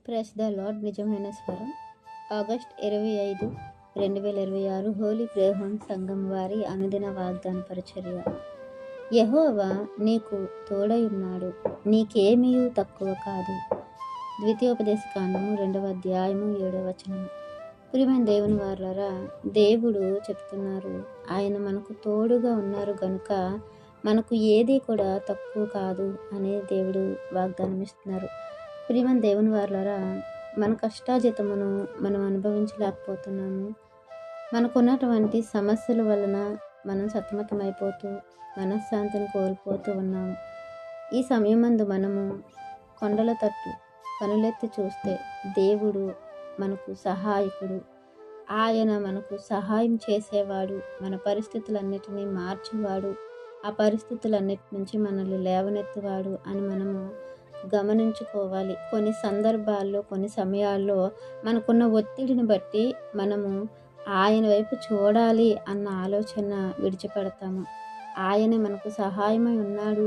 Press the lord. నిజమైన స్వరం. August 25, 2026 Holi prayer home సంఘం వారి అనుదిన వాగ్దాన పరిచర్య. యెహోవా నీకు తోడయున్నాడు, నీకేమీ తక్కువ కాదు. ద్వితీయోపదేశకాండము 2వ అధ్యాయము 7వ వచనం. ప్రియమైన దేవుని వారలారా, దేవుడు చెప్తున్నారు, ఆయన మనకు తోడుగా ఉన్నారు గనుక మనకు ఏది కూడా తక్కువ కాదు అనే దేవుడు వాగ్దానం ఇస్తున్నారు. ప్రియమైన దేవుని వారలారా, మన కష్టాజితమును మనం అనుభవించలేకపోతున్నాము. మనకున్నటువంటి సమస్యల వలన మనం సతమతమైపోతూ మనశ్శాంతిని కోల్పోతూ ఉన్నాము. ఈ సమయమందు మనము కొండల తట్టు కనులెత్తి చూస్తే దేవుడు మనకు సహాయకుడు. ఆయన మనకు సహాయం చేసేవాడు, మన పరిస్థితులన్నిటినీ మార్చేవాడు, ఆ పరిస్థితులన్నిటి నుంచి మనల్ని లేవనెత్తువాడు అని మనము గమనించుకోవాలి. కొన్ని సందర్భాల్లో, కొన్ని సమయాల్లో మనకున్న ఒత్తిడిని బట్టి మనము ఆయన వైపు చూడాలి అన్న ఆలోచన విడిచిపెడతాము. ఆయనే మనకు సహాయమై ఉన్నాడు,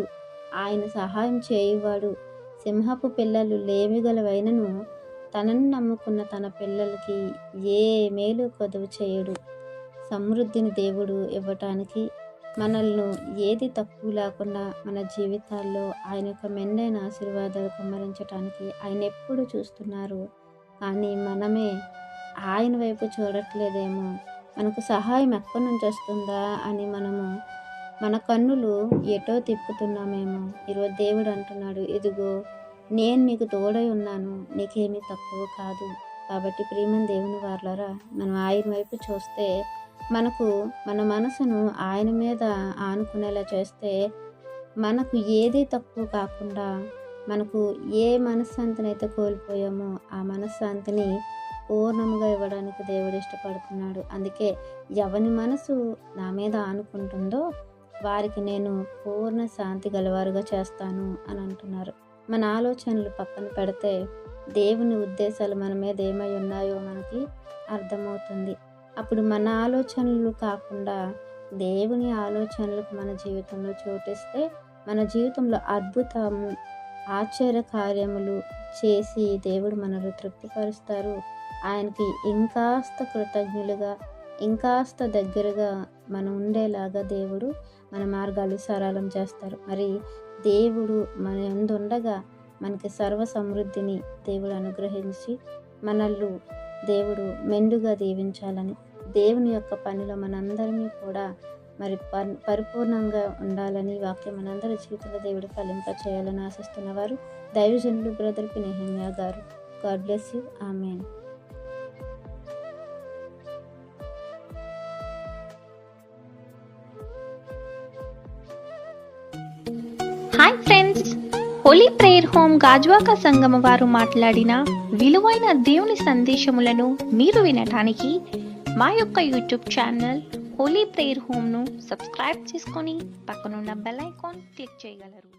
ఆయన సహాయం చేయువాడు. సింహపు పిల్లలు లేమిగలవైనను తనను నమ్ముకున్న తన పిల్లలకి ఏ మేలు కొదవ చేయడు. సమృద్ధిని దేవుడు ఇవ్వటానికి మనల్ని ఏది తక్కువ లేకుండా మన జీవితాల్లో ఆయన యొక్క మెండైన ఆశీర్వాదాలు కుమ్మరించడానికి ఆయన ఎప్పుడు చూస్తున్నారు. కానీ మనమే ఆయన వైపు చూడట్లేదేమో, మనకు సహాయం ఎక్కడి నుంచి వస్తుందా అని మనము మన కన్నులు ఎటో తిప్పుతున్నామేమో. ఈరోజు దేవుడు అంటున్నాడు, ఇదిగో నేను నీకు తోడై ఉన్నాను, నీకేమీ తక్కువ కాదు. కాబట్టి ప్రియమైన దేవుని వారలారా, మనం ఆయన వైపు చూస్తే మనకు మన మనసును ఆయన మీద ఆనుకునేలా చేస్తే మనకు ఏది తక్కువ కాకుండా మనకు ఏ మనశ్శాంతినైతే కోల్పోయామో ఆ మనశ్శాంతిని పూర్ణముగా ఇవ్వడానికి దేవుడు ఇష్టపడుతున్నాడు. అందుకే ఎవని మనసు నా మీద ఆనుకుంటుందో వారికి నేను పూర్ణ శాంతి గలవారుగా చేస్తాను అని అంటున్నారు. మన ఆలోచనలు పక్కన పెడితే దేవుని ఉద్దేశాలు మన మీద ఏమై ఉన్నాయో మనకి అర్థమవుతుంది. అప్పుడు మన ఆలోచనలు కాకుండా దేవుని ఆలోచనలకు మన జీవితంలో చోటిస్తే మన జీవితంలో అద్భుతం, ఆశ్చర్య కార్యములు చేసి దేవుడు మనల్ని తృప్తిపరుస్తారు. ఆయనకి ఇంకాస్త కృతజ్ఞులుగా, ఇంకాస్త దగ్గరగా మనం ఉండేలాగా దేవుడు మన మార్గాలు సరళం చేస్తారు. మరి దేవుడు మన యందు ఉండగా మనకి సర్వ సమృద్ధిని దేవుడు అనుగ్రహించి మనల్ని దేవుడు మెండుగా దీవించాలని, దేవుని యొక్క పనిలో మనందరినీ కూడా మరి పరిపూర్ణంగా ఉండాలని వాక్యం మనందరి జీవితంలో దేవుడు ఫలింప చేయాలని ఆశిస్తున్నవారు దైవజనులు బ్రదర్ పి. నెహెమ్యా గారు. God bless you. Amen. Hi friends, holy prayer home Gajuwaka సంగమ వారు మాట్లాడిన విలువైన దేవుని సందేశములను మీరు వినటానికి మా యొక్క యూట్యూబ్ ఛానల్ హోలీ ప్రేయర్ హోమ్ను సబ్స్క్రైబ్ చేసుకొని పక్కనున్న బెల్ ఐకాన్ క్లిక్ చేయగలరు.